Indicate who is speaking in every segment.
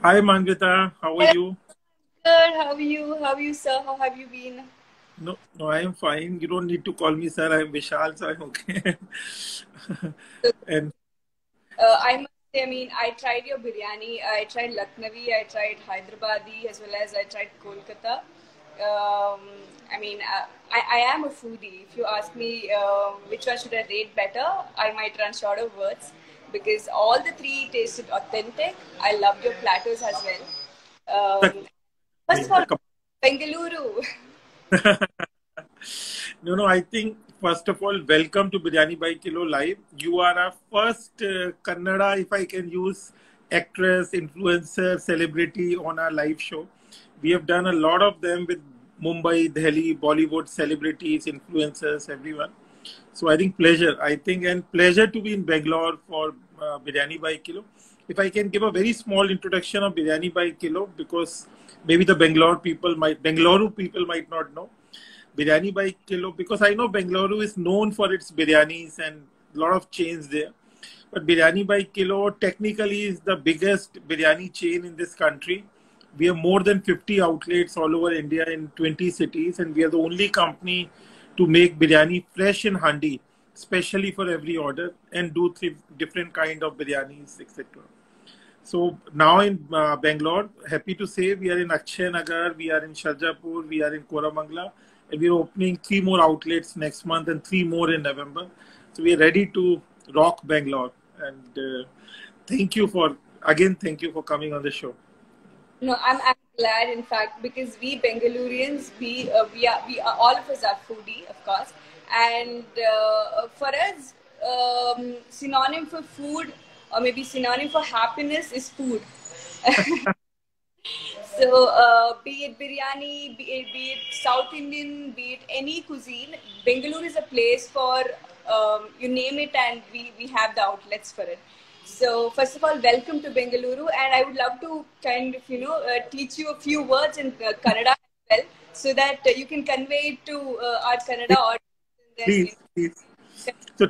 Speaker 1: Hi Manvita, how are
Speaker 2: Hello,
Speaker 1: you?
Speaker 2: good. How are you? How are you, sir? How have you been?
Speaker 1: No, no, I am fine. You don't need to call me sir. I am Vishal, so I'm okay.
Speaker 2: So,
Speaker 1: And
Speaker 2: I must say, I tried your biryani. I tried Lucknowi. I tried Hyderabadi as well as I tried Kolkata. Um, I am a foodie. If you ask me which one should I rate better, I might run short of words because all the three tasted authentic. I loved your platters as well.
Speaker 1: the,
Speaker 2: First of
Speaker 1: the
Speaker 2: all, Bengaluru.
Speaker 1: no, no, I think first of all, welcome to Biryani by Kilo Live. You are our first Kannada, if I can use, actress, influencer, celebrity on our live show. We have done a lot of them with Mumbai, Delhi, Bollywood celebrities, influencers, everyone. So I think pleasure. I think and pleasure to be in Bangalore for Biryani by Kilo. If I can give a very small introduction of Biryani by Kilo, because maybe the Bengaluru people might not know Biryani by Kilo, because I know Bengaluru is known for its biryanis and a lot of chains there. But Biryani by Kilo technically is the biggest biryani chain in this country. We have more than 50 outlets all over India in 20 cities, and we are the only company to make biryani fresh in handi, specially for every order, and do three different kind of biryanis, etc. So now in Bangalore, happy to say we are in Akshay Nagar, we are in Sharjapur, we are in Koramangala, and we are opening three more outlets next month and three more in November. So we are ready to rock Bangalore. And thank you for coming on the show.
Speaker 2: No, I'm glad, in fact, because we Bengalurians, we are all of us are foodie, of course, and for us, synonym for food or maybe synonym for happiness is food. So, be it biryani, be it South Indian, be it any cuisine, Bengaluru is a place for you name it, and we have the outlets for it. So, first of all, welcome to Bengaluru, and I would love to kind of teach you a few words in Kannada as well, so that you can convey it to our Kannada audience, and then
Speaker 1: Please, please. So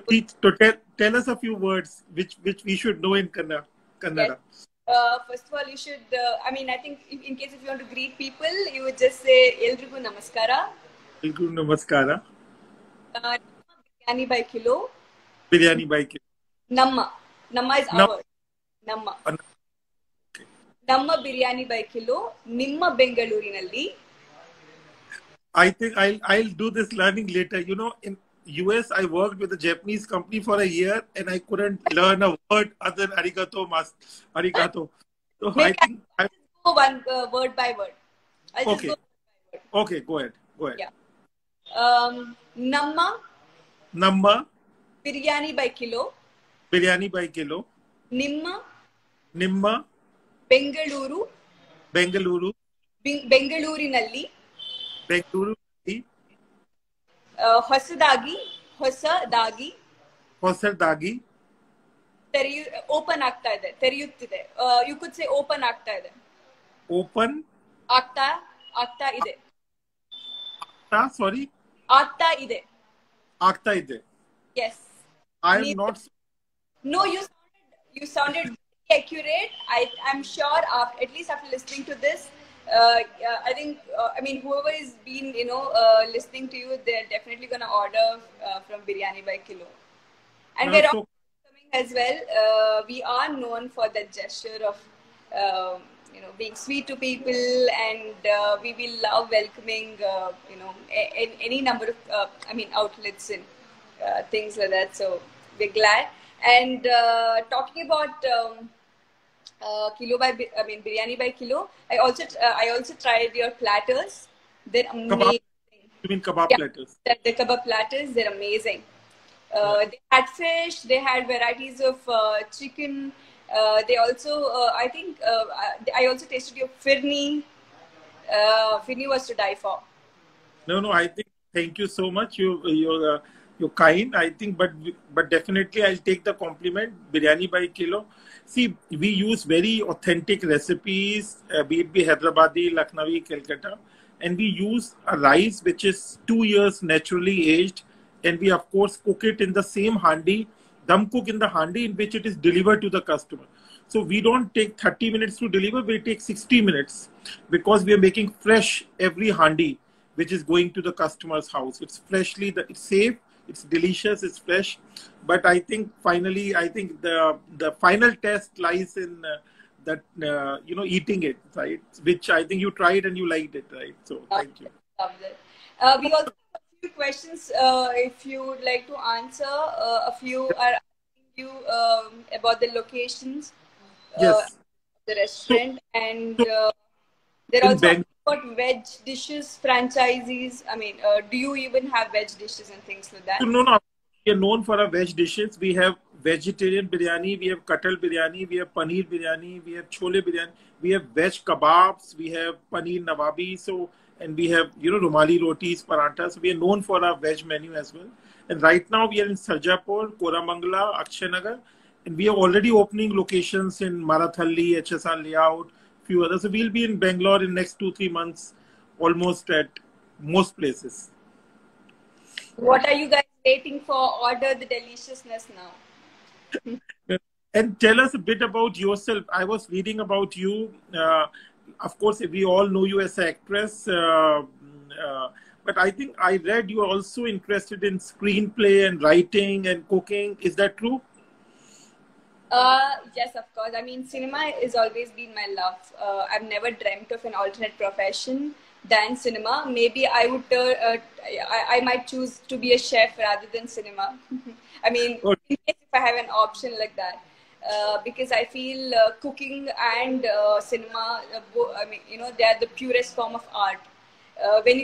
Speaker 1: tell us a few words which we should know in
Speaker 2: yes.
Speaker 1: Kannada.
Speaker 2: First of all, you should. I think in case if you want to greet people, you would just say "Eldrigu Namaskara."
Speaker 1: Bilkul namaskara.
Speaker 2: Biryani by kilo.
Speaker 1: Biryani by kilo.
Speaker 2: Namma. Namma is
Speaker 1: Now,
Speaker 2: ours. Namma. Namma biryani by kilo. Nimma Bengalurinalli.
Speaker 1: I think I'll do this learning later. You know, in US, I worked with a Japanese company for a year, and I couldn't learn a word other than arigato. So I
Speaker 2: Maybe
Speaker 1: think I
Speaker 2: I'll just go one word by word. I'll just go
Speaker 1: okay,
Speaker 2: word by word.
Speaker 1: okay. Go ahead, go ahead.
Speaker 2: Yeah. Namma
Speaker 1: Namma
Speaker 2: biryani by kilo.
Speaker 1: biryani by kilo.
Speaker 2: Nimma
Speaker 1: Nimma
Speaker 2: Bengaluru.
Speaker 1: Bengaluru
Speaker 2: Bengalurinalli.
Speaker 1: Bengaluru
Speaker 2: ಹೊಸದಾಗಿ ಹೊಸದಾಗಿ
Speaker 1: ಹೊಸದಾಗಿ
Speaker 2: open ಆಗ್ತಾ ಇದೆ ತೆರೆಯುತ್ತಿದೆ you could say open ಆಗ್ತಾ ಇದೆ
Speaker 1: open.
Speaker 2: ಆಗ್ತಾ ಆಗ್ತಾ ಇದೆ
Speaker 1: Sorry,
Speaker 2: ಆಗ್ತಾ ಇದೆ
Speaker 1: ಆಗ್ತಾ ಇದೆ.
Speaker 2: Yes
Speaker 1: I am not.
Speaker 2: no you sounded very accurate. I'm sure at least after listening to this I think whoever is been listening to you, they're definitely gonna order from biryani by kilo. And
Speaker 1: No,
Speaker 2: we're
Speaker 1: so
Speaker 2: also coming as well. We are known for that gesture of, being sweet to people, and we will love welcoming, any number of, outlets and things like that. So we're glad. And talking about biryani by kilo. I also tried your platters. They're
Speaker 1: kebab.
Speaker 2: amazing.
Speaker 1: You mean kebab
Speaker 2: Yeah,
Speaker 1: platters?
Speaker 2: the kebab platters, they're amazing.
Speaker 1: Yeah.
Speaker 2: They had fish, they had varieties of chicken. They also, I also tasted your firni. Firni was to die for.
Speaker 1: No, no. I think thank you so much. You're kind. I think, but definitely I'll take the compliment. Biryani by kilo. See, we use very authentic recipes, be it Hyderabadi, Lucknowi, Calcutta, and we use a rice which is 2 years naturally aged, and we of course cook it in the same handi, dum cook in the handi in which it is delivered to the customer. So we don't take 30 minutes to deliver, we take 60 minutes because we are making fresh every handi which is going to the customer's house. It's freshly, it's safe, it's delicious, it's fresh. But I think finally, I think the final test lies in that, eating it, right? Which I think you tried and you liked it, right? So thank you.
Speaker 2: Love it. We also have a few questions if you would like to answer. A few are asking you about the locations,
Speaker 1: Yes.
Speaker 2: the
Speaker 1: So,
Speaker 2: restaurant, and
Speaker 1: so
Speaker 2: they're
Speaker 1: in
Speaker 2: also
Speaker 1: Bangalore,
Speaker 2: asking about veg dishes, franchisees. I mean, do you even have veg dishes and things like that?
Speaker 1: no, no. We are known for our veg dishes. We have vegetarian biryani, we have katal biryani, we have paneer biryani, we have chole biryani, we have veg kebabs, we have paneer nawabi. So, and we have, rumali rotis, parathas. So we are known for our veg menu as well. And right now we are in Sarjapur, Koramangala, Akshayanagar, and we are already opening locations in Marathalli, HSR layout, few others. So we'll be in Bangalore in next 2-3 months, almost at most places.
Speaker 2: What are you guys waiting for? Order the deliciousness now.
Speaker 1: And tell us a bit about yourself. I was reading about you. Of course, we all know you as an actress. But I think I read you are also interested in screenplay and writing and cooking. Is that true?
Speaker 2: Yes, of course. I mean, cinema has always been my love. I've never dreamt of an alternate profession than cinema. Maybe I would, I might choose to be a chef rather than cinema. I mean,
Speaker 1: Oh,
Speaker 2: in case if I have an option like that, because I feel cooking and cinema, I mean, they are the purest form of art.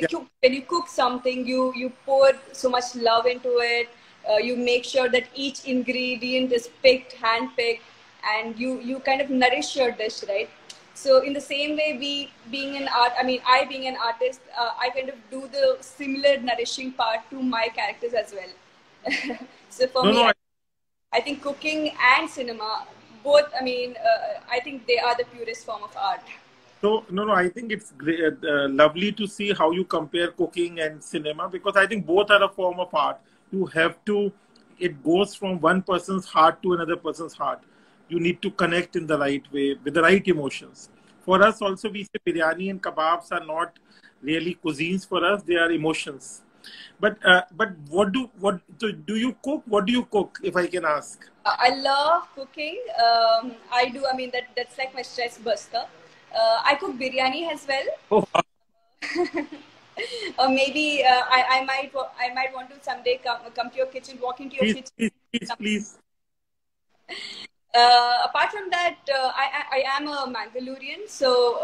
Speaker 1: yeah.
Speaker 2: When you cook something, you pour so much love into it. You make sure that each ingredient is picked, hand picked, and you kind of nourish your dish, right? So in the same way, I being an artist, I kind of do the similar nourishing part to my characters as well. So for
Speaker 1: No,
Speaker 2: me,
Speaker 1: no.
Speaker 2: I think cooking and cinema, both, I mean, I think they are the purest form of art.
Speaker 1: So, no, no, I think it's great, lovely to see how you compare cooking and cinema because I think both are a form of art. You have to, it goes from one person's heart to another person's heart. You need to connect in the right way with the right emotions. For us, also, we say biryani and kebabs are not really cuisines for us, they are emotions. But so do you cook? What do you cook, if I can ask?
Speaker 2: I love cooking. I do. I mean, that's like my stress buster. I cook biryani as well.
Speaker 1: Oh,
Speaker 2: Or maybe I might want to someday come to your kitchen, walk into your
Speaker 1: please,
Speaker 2: kitchen.
Speaker 1: please, please, please.
Speaker 2: Apart from that, I am a Mangalorean, so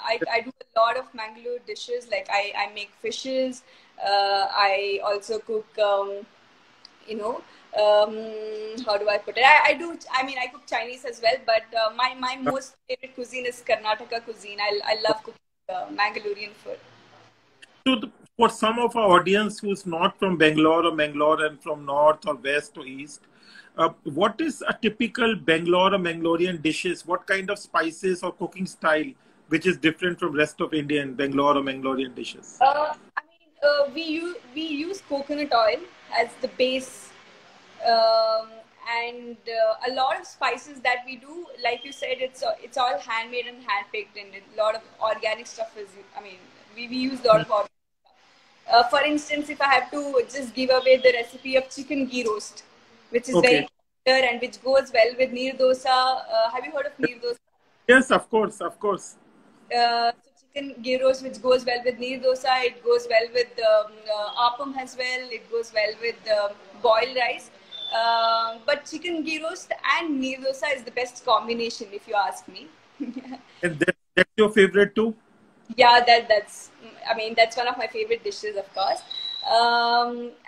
Speaker 2: I do a lot of Mangalore dishes. Like I make fishes. I also cook. You know, how do I put it? I do. I mean, I cook Chinese as well, but my most favorite cuisine is Karnataka cuisine. I love cooking Mangalorean food.
Speaker 1: So for some of our audience who's not from Bangalore and from north or west or east, what is a typical Bangalore or Mangalorean dishes? What kind of spices or cooking style which is different from rest of India and Bangalore or Mangalorean dishes?
Speaker 2: I mean, we use coconut oil as the base, um, and a lot of spices that we do, like you said, it's all handmade and handpicked, and a lot of organic stuff is. I mean, we use a lot of organic. For instance, if I have to just give away the recipe of chicken ghee roast, which is
Speaker 1: Okay.
Speaker 2: very popular and which goes well with neer dosa. Have you heard of neer dosa?
Speaker 1: Yes, of course, of course.
Speaker 2: So chicken gyros, which goes well with neer dosa. It goes well with appam as well. It goes well with boiled rice. But chicken gyros and neer dosa is the best combination, if you ask me.
Speaker 1: And that's your favorite too?
Speaker 2: Yeah, that's. I mean, that's one of my favorite dishes, of course.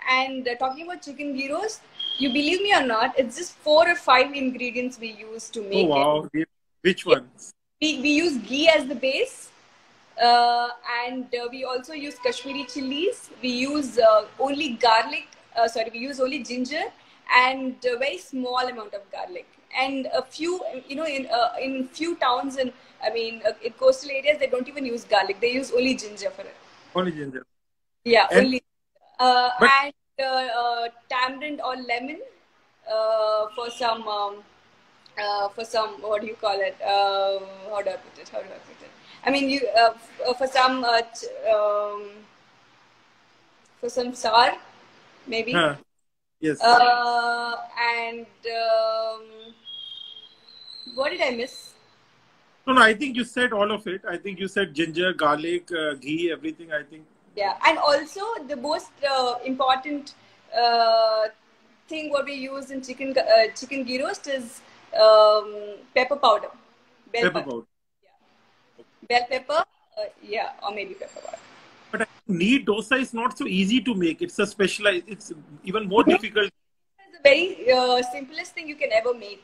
Speaker 2: And talking about chicken gyros, you believe me or not, it's just 4 or 5 ingredients we use to
Speaker 1: Oh
Speaker 2: make it.
Speaker 1: wow. Which
Speaker 2: Yeah.
Speaker 1: ones?
Speaker 2: We use ghee as the base, and we also use Kashmiri chilies. We use only garlic. We use only ginger and a very small amount of garlic. And a few, in few towns and I mean, in coastal areas, they don't even use garlic. They use only ginger for it.
Speaker 1: Only ginger.
Speaker 2: Yeah,
Speaker 1: And
Speaker 2: only.
Speaker 1: but
Speaker 2: And tamarind or lemon for some for some, what do you call it? How do I put it? How do I put it? I mean, you for some for some sour, maybe.
Speaker 1: Yes.
Speaker 2: And what did I miss?
Speaker 1: No, no, I think you said all of it. I think you said ginger, garlic, ghee, everything, I think.
Speaker 2: Yeah, and also the most important uh, thing what we use in chicken ghee roast is pepper powder, bell
Speaker 1: Pepper
Speaker 2: pepper.
Speaker 1: powder.
Speaker 2: Bell pepper, yeah, or maybe pepper powder.
Speaker 1: But I think neat dosa is not so easy to make. It's a specialized, it's even more difficult.
Speaker 2: It's the very simplest thing you can ever make.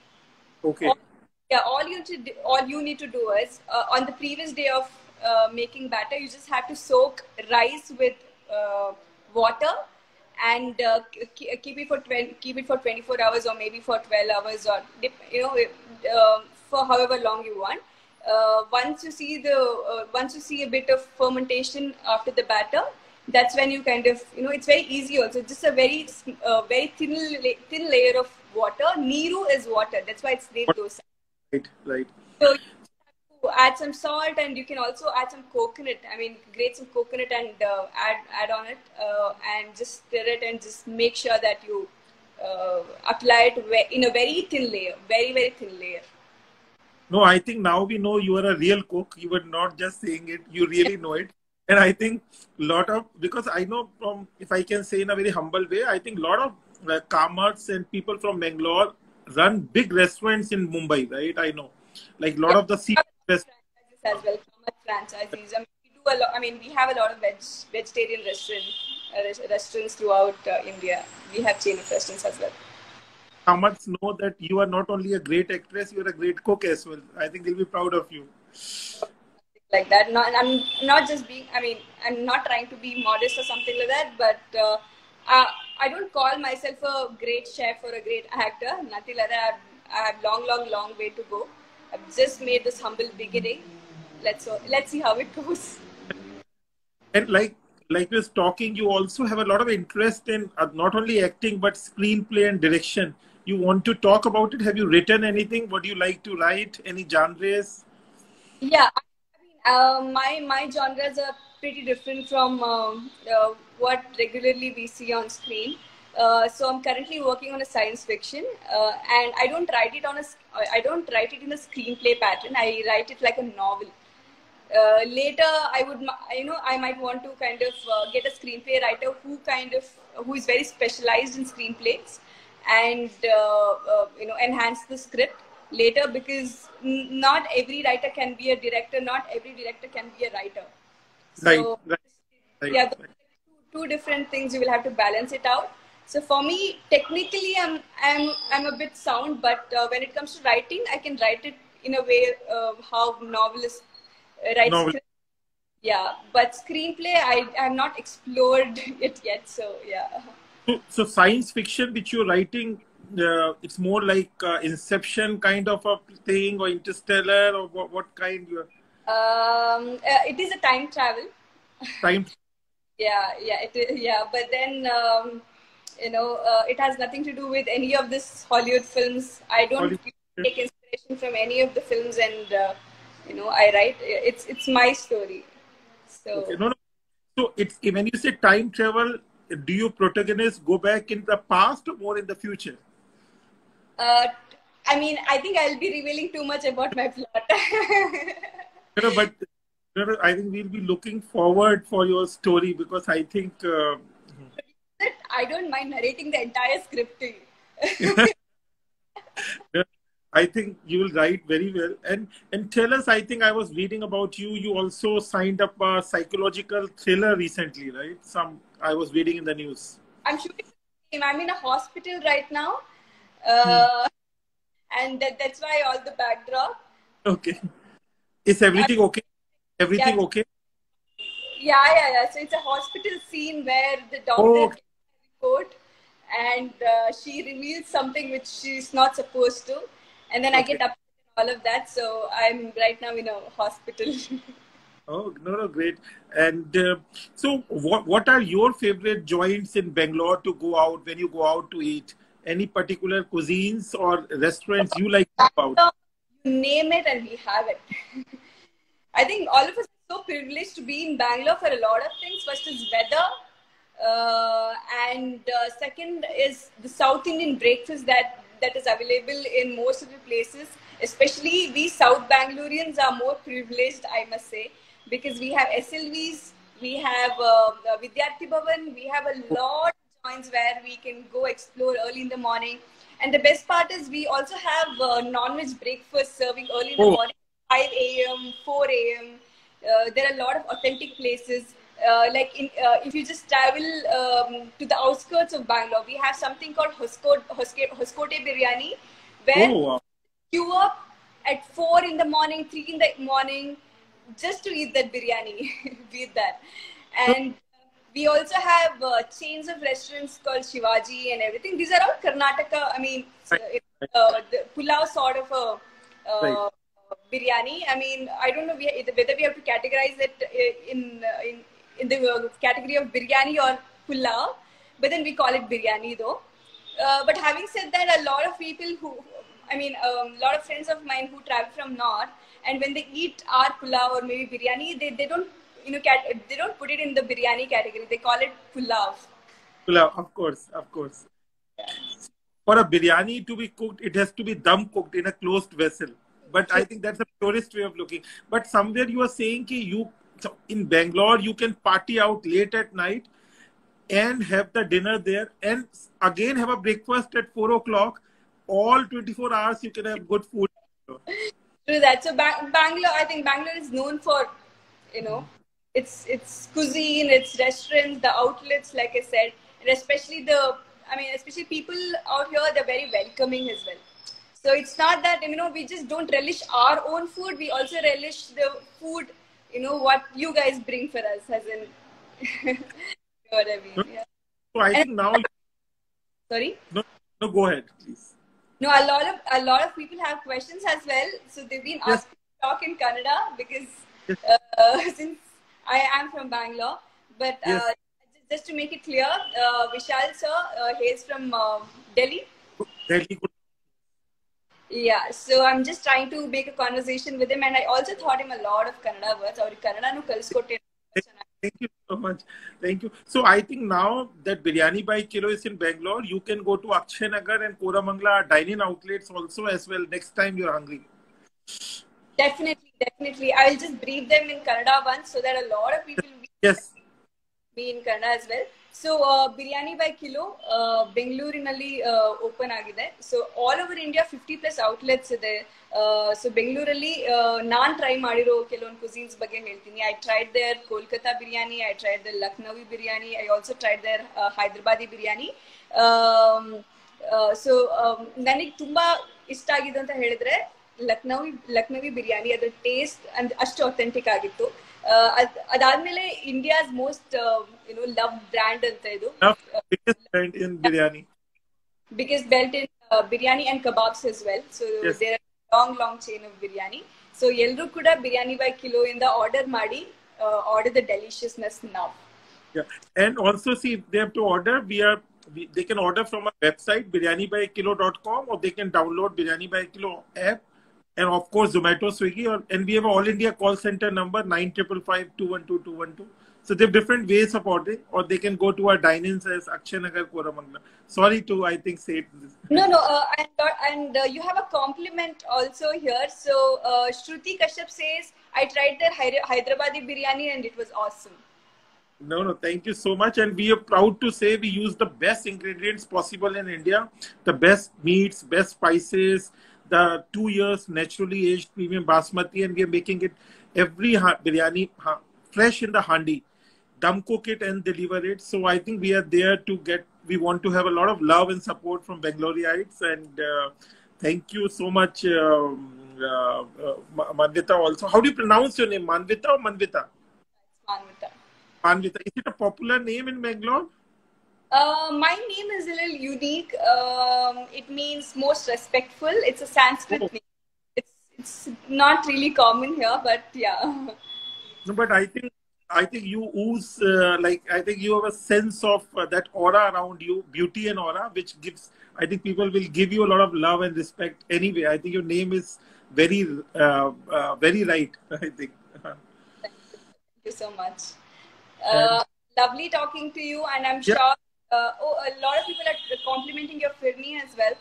Speaker 1: Okay.
Speaker 2: Yeah, all you need to do is on the previous day of making batter, you just have to soak rice with water and keep it for 24 hours or maybe for 12 hours or for however long you want. Once you see a bit of fermentation after the batter, that's when you kind of, it's very easy also. Just a very thin layer of water. Neeru is water. That's why it's named dosa.
Speaker 1: Right, right.
Speaker 2: So you have to add some salt, and you can also add some coconut. I mean, grate some coconut and add on it, and just stir it, and just make sure that you apply it in a very thin layer, very thin layer.
Speaker 1: No, I think now we know you are a real cook. You were not just saying it, you really know it. And I think because I know from, if I can say in a very humble way, I think a lot of Kamarts and people from Bangalore run big restaurants in Mumbai, right? I know. Like a lot of the
Speaker 2: franchises as well, franchises. I mean, we do a lot. I mean, we have a lot of vegetarian restaurants throughout India. We have chain of restaurants as well.
Speaker 1: Kamarts know that you are not only a great actress, you are a great cook as well. I think they'll be proud of you.
Speaker 2: Like that. I'm not just being, I mean, I'm not trying to be modest or something like that, but I don't call myself a great chef or a great actor, nothing like that. I have long way to go. I've just made this humble beginning. Let's see how it goes.
Speaker 1: And like we was talking, you also have a lot of interest in not only acting, but screenplay and direction. You want to talk about it? Have you written anything? What do you like to write? Any genres?
Speaker 2: Yeah, my genres are pretty different from what regularly we see on screen. So I'm currently working on a science fiction, and I don't write it in a screenplay pattern. I write it like a novel. Later, I might want to kind of get a screenplay writer who is very specialized in screenplays, and enhance the script later, because not every writer can be a director, not every director can be a writer. So
Speaker 1: right.
Speaker 2: Yeah, two different things. You will have to balance it out. So for me, technically, I'm a bit sound, but when it comes to writing, I can write it in a way how novelists write script. Yeah, but screenplay, I have not explored it yet. So yeah.
Speaker 1: So science fiction, which you're writing, it's more like Inception kind of a thing, or Interstellar, or what kind you are?
Speaker 2: It is a time travel.
Speaker 1: Time.
Speaker 2: Yeah, but then it has nothing to do with any of this Hollywood films. I don't take inspiration from any of the films, and I write. It's my story. So
Speaker 1: okay. No. So it's, when you say time travel, do your protagonists go back in the past or more in the future?
Speaker 2: I mean, I think I'll be revealing too much about my plot.
Speaker 1: But I think we'll be looking forward for your story, because I think
Speaker 2: I don't mind narrating the entire script to you.
Speaker 1: I think you will write very well. And tell us, I think I was reading about you. You also signed up a psychological thriller recently, right? I was reading in the news.
Speaker 2: I'm shooting. I'm in a hospital right now, and that's why all the backdrop.
Speaker 1: Okay. Is everything okay? Everything okay?
Speaker 2: Yeah. So it's a hospital scene where the doctor gets a report, and she reveals something which she's not supposed to. And then I get upset and all of that. So I'm right now in a hospital.
Speaker 1: Oh, no, great. And so what are your favorite joints in Bangalore to go out when you go out to eat? any particular cuisines or restaurants you like about?
Speaker 2: You name it and we have it. I think all of us are so privileged to be in Bangalore for a lot of things. First is weather, and second is the South Indian breakfast that is available in most of the places. Especially we South Bangaloreans are more privileged, I must say, because we have SLVs, we have Vidyarthi Bhavan, we have a lot of joints where we can go explore early in the morning. And the best part is we also have non-veg breakfast serving early in the morning, 5 a.m., 4 a.m. There are a lot of authentic places. If you just travel to the outskirts of Bangalore, we have something called Hoskote Biryani, where queue up at 4 in the morning, 3 in the morning, just to eat that biryani. Eat that. And we also have chains of restaurants called Shivaji and everything. These are all Karnataka. I mean, the pulao sort of a biryani. I mean, I don't know whether we have to categorize it in the category of biryani or pulao, but then we call it biryani though. But having said that, a lot of people a lot of friends of mine who travel from north, and when they eat our pulao or maybe biryani, they don't they don't put it in the biryani category. They call it pulao.
Speaker 1: Pulao, of course. Yeah. For a biryani to be cooked, it has to be dum cooked in a closed vessel. But I think that's a purest way of looking. But somewhere you are saying that in Bangalore, you can party out late at night and have the dinner there and again have a breakfast at 4 o'clock. All 24 hours you can have good food.
Speaker 2: True that. So Bangalore, I think Bangalore is known for, its cuisine, its restaurants, the outlets, like I said, and especially people out here, they're very welcoming as well. So it's not that, we just don't relish our own food. We also relish the food, what you guys bring for us, as in, you know what I mean? Yeah.
Speaker 1: So I think now...
Speaker 2: Sorry?
Speaker 1: No, go ahead, please.
Speaker 2: No, a lot of people have questions as well. So they've been asked to talk in Kannada because since I am from Bangalore. But just to make it clear, Vishal sir hails from Delhi.
Speaker 1: Delhi.
Speaker 2: Yeah, so I'm just trying to make a conversation with him, and I also taught him a lot of Kannada words.
Speaker 1: Thank you so much. Thank you. So I think now that Biryani by Kilo is in Bangalore, you can go to Akshay Nagar and Koramangala dine-in outlets also as well next time you're hungry.
Speaker 2: Definitely. I'll just brief them in Kannada once so that a lot of people will be in Kannada as well. So Biryani by Kilo, Bengalurinalli open agide. So all over India, 50 plus outlets ಇದೆ. So Bengaluralli ನಾನು try ಮಾಡಿರೋ ಕೆಲವೊಂದು cuisines ಬಗ್ಗೆ ಹೇಳ್ತೀನಿ. I tried their Kolkata biryani, I tried their Lucknowi biryani, I also tried their Hyderabadi biryani. ನನಗೆ ತುಂಬಾ ಇಷ್ಟ ಆಗಿದೆ ಅಂತ ಹೇಳಿದ್ರೆ ಲಕ್ನವಿ ಬಿರಿಯಾನಿ, ಅದರ ಟೇಸ್ಟ್ ಅಷ್ಟು ಅಥೆಂಟಿಕ್ ಆಗಿತ್ತು. ಅದಾದ್ಮೇಲೆ ಇಂಡಿಯಾಸ್ ಮೋಸ್ಟ್ ಲವ್ ಬ್ರ್ಯಾಂಡ್ ಅಂತ ಇದು, biggest belt in biryani and kebabs as well. So there are long chain of biryani. So ಎಲ್ಲರೂ ಕೂಡ ಬಿರಿಯಾನಿ ಬೈ ಕಿಲೋ ಇಂದ ಆರ್ಡರ್ ಮಾಡಿ order the deliciousness now.
Speaker 1: Yeah, and also see if they have to order, they can order from our website biryanibykilo.com, or they can download Biryani by Kilo app. And of course, Zomato, Swiggy, and we have an all India call center number 9555 So there are different ways of ordering, or they can go to our dine-ins as Akshay Nagar, Koramangala. Sorry to, I think, say it.
Speaker 2: No, and you have a compliment also here. So Shruti Kashyap says, I tried their Hyderabadi biryani and it was awesome.
Speaker 1: No, thank you so much. And we are proud to say we use the best ingredients possible in India, the best meats, best spices, the 2 years naturally aged premium basmati, and we are making it every biryani fresh in the handi, dum cook it and deliver it. So I think we are there to we want to have a lot of love and support from Bangaloreites, and thank you so much, Manvita also. How do you pronounce your name, Manvita or Manvita? Manvita. Is it a popular name in Bangalore?
Speaker 2: My name is a little unique. It means most respectful. It's a Sanskrit name. It's not really common here, but yeah.
Speaker 1: No, but I think I think you ooze I think you have a sense of that aura around you, beauty and aura, which gives. I think people will give you a lot of love and respect anyway. I think your name is very very right. I think.
Speaker 2: Thank you so much.
Speaker 1: And
Speaker 2: Lovely talking to you, and I'm
Speaker 1: yeah,
Speaker 2: sure a lot of people are complimenting your Firni as well.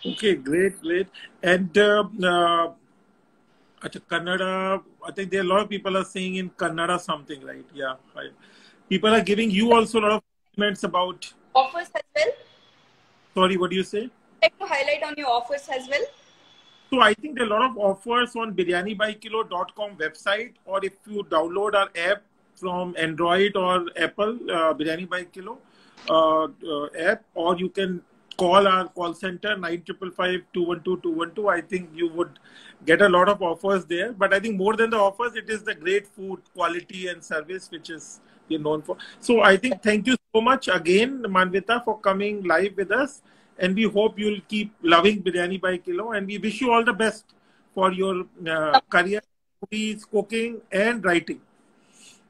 Speaker 1: okay, great, great. And Acha, Kannada, I think there are a lot of people are saying in Kannada something, right? Yeah. Right. People are giving you also a lot of comments about.
Speaker 2: Offers as well.
Speaker 1: Sorry, what do you say?
Speaker 2: Like to highlight on your offers as well.
Speaker 1: So I think there are a lot of offers on biryanibyKilo.com website, or if you download our app from Android or Apple, Biryani by Kilo app, or you can call our call center 9555 I think you would get a lot of offers there. But I think more than the offers, it is the great food quality and service which is you're known for. So I think thank you so much again, Manvita, for coming live with us. And we hope you'll keep loving Biryani by Kilo. And we wish you all the best for your career, movies, cooking, and writing.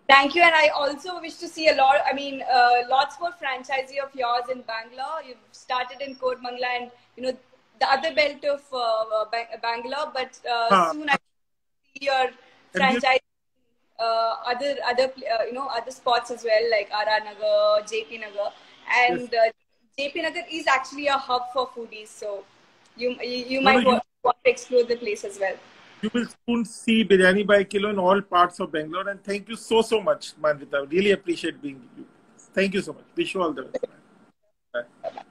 Speaker 2: Thank you, and I also wish to see a lot. I mean, lots more franchisee of yours in Bangalore. You've started in Kodmangla and the other belt of Bangalore, but soon I see your franchise other spots as well, like RR Nagar, JP Nagar, and JP Nagar is actually a hub for foodies. So you might want to explore the place as well.
Speaker 1: You will soon see Biryani by Kilo in all parts of Bangalore. And thank you so, so much, Manvita. Really appreciate being with you. Thank you so much. Wish you all the best. Bye.